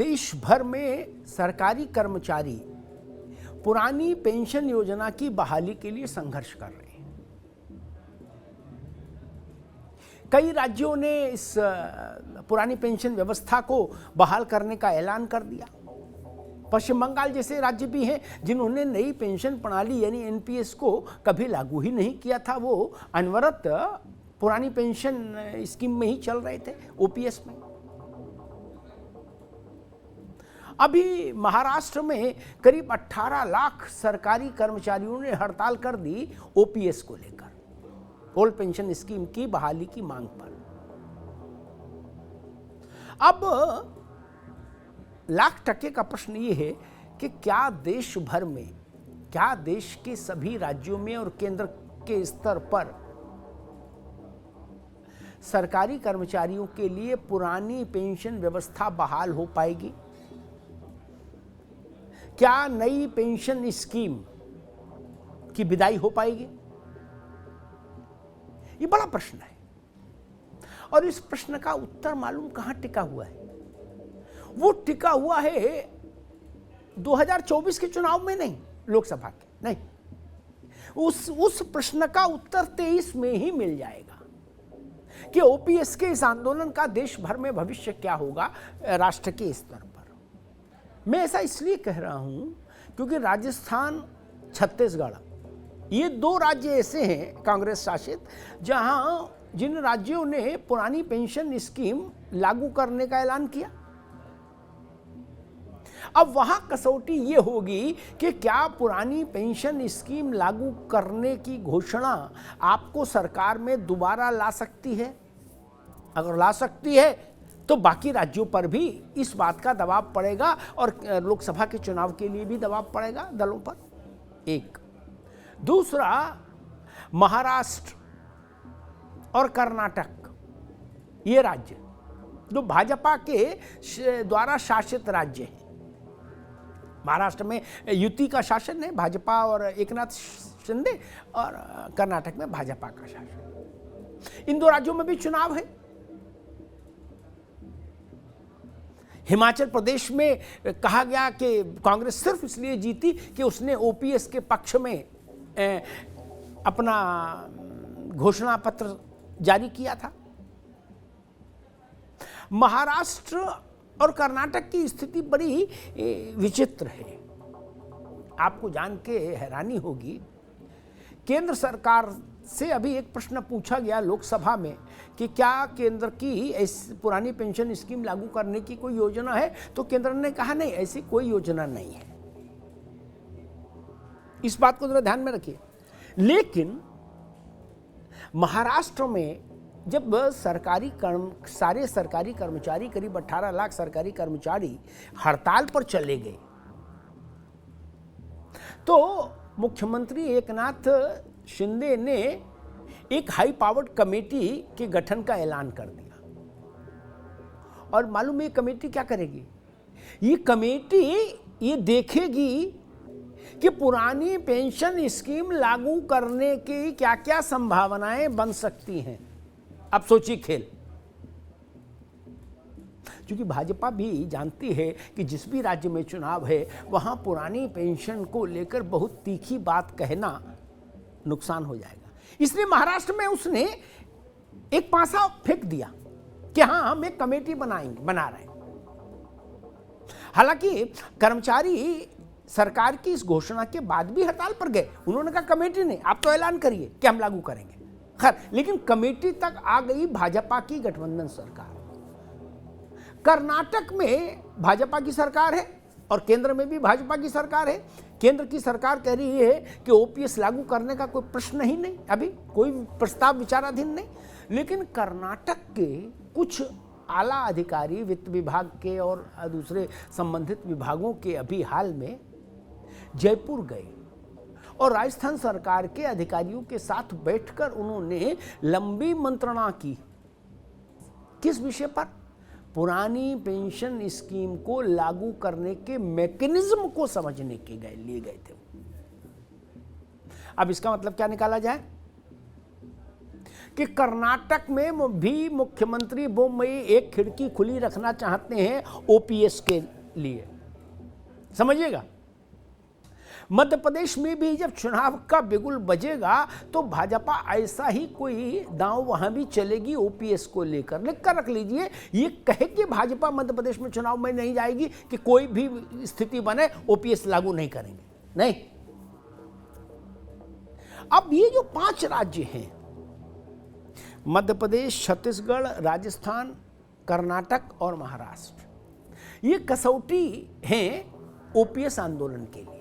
देश भर में सरकारी कर्मचारी पुरानी पेंशन योजना की बहाली के लिए संघर्ष कर रहे हैं। कई राज्यों ने इस पुरानी पेंशन व्यवस्था को बहाल करने का ऐलान कर दिया। पश्चिम बंगाल जैसे राज्य भी हैं जिन्होंने नई पेंशन प्रणाली यानी एनपीएस को कभी लागू ही नहीं किया था, वो अनवरत पुरानी पेंशन स्कीम में ही चल रहे थे, ओपीएस में। अभी महाराष्ट्र में करीब 18 लाख सरकारी कर्मचारियों ने हड़ताल कर दी ओपीएस को लेकर, ओल्ड पेंशन स्कीम की बहाली की मांग पर। अब लाख टके का प्रश्न ये है कि क्या देश भर में, क्या देश के सभी राज्यों में और केंद्र के स्तर पर सरकारी कर्मचारियों के लिए पुरानी पेंशन व्यवस्था बहाल हो पाएगी? क्या नई पेंशन स्कीम की विदाई हो पाएगी? ये बड़ा प्रश्न है और इस प्रश्न का उत्तर मालूम कहां टिका हुआ है? वो टिका हुआ है 2024 के चुनाव में नहीं, लोकसभा के नहीं। उस प्रश्न का उत्तर 23 में ही मिल जाएगा कि ओपीएस के इस आंदोलन का देश भर में भविष्य क्या होगा राष्ट्र के स्तर पर। मैं ऐसा इसलिए कह रहा हूं क्योंकि राजस्थान, छत्तीसगढ़, ये दो राज्य ऐसे हैं कांग्रेस शासित जिन राज्यों ने पुरानी पेंशन स्कीम लागू करने का ऐलान किया। अब वहां कसौटी ये होगी कि क्या पुरानी पेंशन स्कीम लागू करने की घोषणा आपको सरकार में दोबारा ला सकती है? अगर ला सकती है तो बाकी राज्यों पर भी इस बात का दबाव पड़ेगा और लोकसभा के चुनाव के लिए भी दबाव पड़ेगा दलों पर। एक दूसरा, महाराष्ट्र और कर्नाटक, ये राज्य जो भाजपा के द्वारा शासित राज्य हैं। महाराष्ट्र में युति का शासन है, भाजपा और एकनाथ शिंदे, और कर्नाटक में भाजपा का शासन। इन दो राज्यों में भी चुनाव है। हिमाचल प्रदेश में कहा गया कि कांग्रेस सिर्फ इसलिए जीती कि उसने ओपीएस के पक्ष में अपना घोषणा पत्र जारी किया था। महाराष्ट्र और कर्नाटक की स्थिति बड़ी विचित्र है। आपको जान के हैरानी होगी, केंद्र सरकार से अभी एक प्रश्न पूछा गया लोकसभा में कि क्या केंद्र की इस पुरानी पेंशन स्कीम लागू करने की कोई योजना है, तो केंद्र ने कहा नहीं, ऐसी कोई योजना नहीं है। इस बात को जरा ध्यान में रखिए। लेकिन महाराष्ट्र में जब सारे सरकारी कर्मचारी, करीब 18 लाख सरकारी कर्मचारी हड़ताल पर चले गए, तो मुख्यमंत्री एकनाथ शिंदे ने एक हाई पावर्ड कमेटी के गठन का ऐलान कर दिया। और मालूम है ये कमेटी क्या करेगी? ये कमेटी ये देखेगी कि पुरानी पेंशन स्कीम लागू करने की क्या क्या संभावनाएं बन सकती हैं। अब सोचिए खेल, क्योंकि भाजपा भी जानती है कि जिस भी राज्य में चुनाव है वहां पुरानी पेंशन को लेकर बहुत तीखी बात कहना नुकसान हो जाएगा। इसलिए महाराष्ट्र में उसने एक पासा फेंक दिया कि हाँ, हम एक कमेटी बना रहे हैं। हालांकि कर्मचारी सरकार की इस घोषणा के बाद भी हड़ताल पर गए। उन्होंने कहा कमेटी नहीं, आप तो ऐलान करिए कि हम लागू करेंगे। खैर, लेकिन कमेटी तक आ गई भाजपा की गठबंधन सरकार। कर्नाटक में भाजपा की सरकार है और केंद्र में भी भाजपा की सरकार है। केंद्र की सरकार कह रही है कि ओपीएस लागू करने का कोई प्रश्न ही नहीं, अभी कोई प्रस्ताव विचाराधीन नहीं। लेकिन कर्नाटक के कुछ आला अधिकारी, वित्त विभाग के और दूसरे संबंधित विभागों के अभी हाल में जयपुर गए और राजस्थान सरकार के अधिकारियों के साथ बैठकर उन्होंने लंबी मंत्रणा की। किस विषय पर? पुरानी पेंशन स्कीम को लागू करने के मैकेनिज्म को समझने के लिए गए थे। अब इसका मतलब क्या निकाला जाए कि कर्नाटक में भी मुख्यमंत्री बोम्मई एक खिड़की खुली रखना चाहते हैं ओपीएस के लिए, समझिएगा। मध्य प्रदेश में भी जब चुनाव का बिगुल बजेगा तो भाजपा ऐसा ही कोई दांव वहां भी चलेगी ओपीएस को लेकर। लिख कर रख लीजिए, ये कहे कि भाजपा मध्य प्रदेश में चुनाव में नहीं जाएगी कि कोई भी स्थिति बने ओपीएस लागू नहीं करेंगे, नहीं। अब ये जो 5 राज्य हैं, मध्य प्रदेश, छत्तीसगढ़, राजस्थान, कर्नाटक और महाराष्ट्र, ये कसौटी हैं ओपीएस आंदोलन के लिए।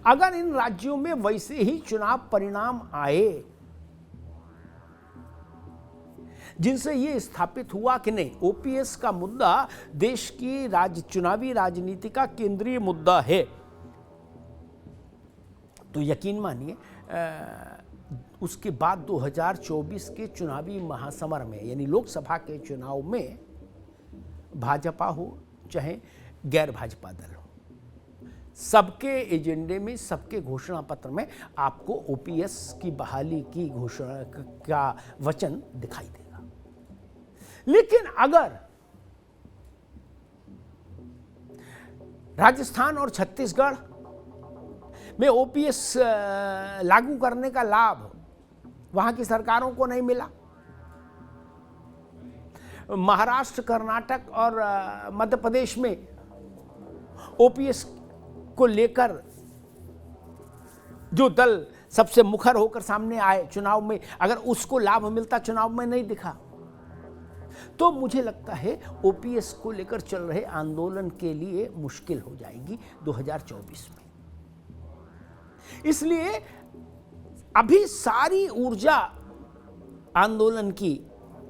अगर इन राज्यों में वैसे ही चुनाव परिणाम आए जिनसे ये स्थापित हुआ कि नहीं, ओपीएस का मुद्दा देश की चुनावी राजनीति का केंद्रीय मुद्दा है, तो यकीन मानिए उसके बाद 2024 के चुनावी महासमर में, यानी लोकसभा के चुनाव में, भाजपा हो चाहे गैर भाजपा दल हो, सबके एजेंडे में, सबके घोषणा पत्र में आपको ओपीएस की बहाली की घोषणा का वचन दिखाई देगा। लेकिन अगर राजस्थान और छत्तीसगढ़ में ओपीएस लागू करने का लाभ वहां की सरकारों को नहीं मिला, महाराष्ट्र, कर्नाटक और मध्य प्रदेश में ओपीएस को लेकर जो दल सबसे मुखर होकर सामने आए चुनाव में, अगर उसको लाभ मिलता, चुनाव में नहीं दिखा, तो मुझे लगता है ओपीएस को लेकर चल रहे आंदोलन के लिए मुश्किल हो जाएगी 2024 में। इसलिए अभी सारी ऊर्जा आंदोलन की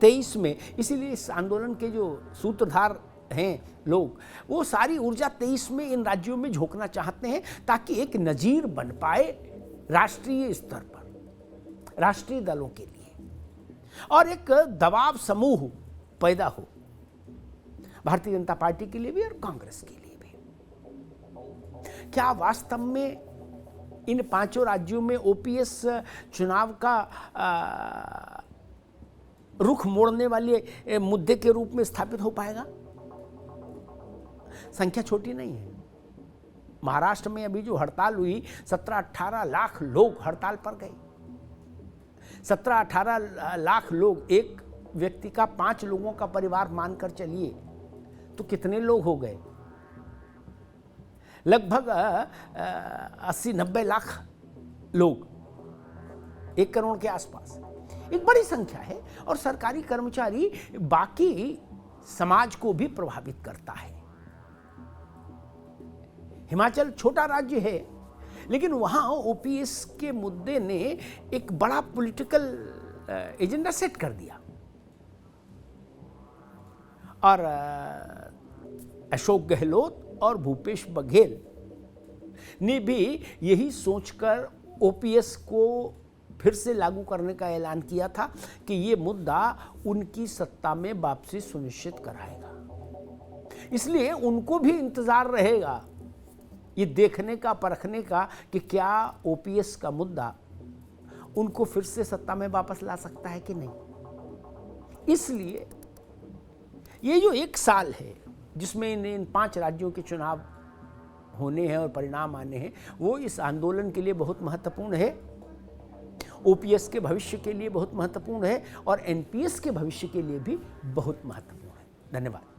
23 में, इसीलिए इस आंदोलन के जो सूत्रधार हैं लोग, वो सारी ऊर्जा 23 में इन राज्यों में झोंकना चाहते हैं ताकि एक नजीर बन पाए राष्ट्रीय स्तर पर, राष्ट्रीय दलों के लिए, और एक दबाव समूह पैदा हो भारतीय जनता पार्टी के लिए भी और कांग्रेस के लिए भी। क्या वास्तव में इन 5 राज्यों में ओपीएस चुनाव का रुख मोड़ने वाले मुद्दे के रूप में स्थापित हो पाएगा? संख्या छोटी नहीं है। महाराष्ट्र में अभी जो हड़ताल हुई, 17-18 लाख लोग हड़ताल पर गए। 17-18 लाख लोग, एक व्यक्ति का 5 लोगों का परिवार मानकर चलिए तो कितने लोग हो गए? लगभग 80-90 लाख लोग, 1 करोड़ के आसपास, एक बड़ी संख्या है। और सरकारी कर्मचारी बाकी समाज को भी प्रभावित करता है। हिमाचल छोटा राज्य है, लेकिन वहां ओपीएस के मुद्दे ने एक बड़ा पॉलिटिकल एजेंडा सेट कर दिया। और अशोक गहलोत और भूपेश बघेल ने भी यही सोचकर ओपीएस को फिर से लागू करने का ऐलान किया था कि ये मुद्दा उनकी सत्ता में वापसी सुनिश्चित कराएगा। इसलिए उनको भी इंतजार रहेगा ये देखने का, परखने का कि क्या ओपीएस का मुद्दा उनको फिर से सत्ता में वापस ला सकता है कि नहीं। इसलिए ये जो 1 साल है जिसमें इन 5 राज्यों के चुनाव होने हैं और परिणाम आने हैं, वो इस आंदोलन के लिए बहुत महत्वपूर्ण है, ओपीएस के भविष्य के लिए बहुत महत्वपूर्ण है और एनपीएस के भविष्य के लिए भी बहुत महत्वपूर्ण है। धन्यवाद।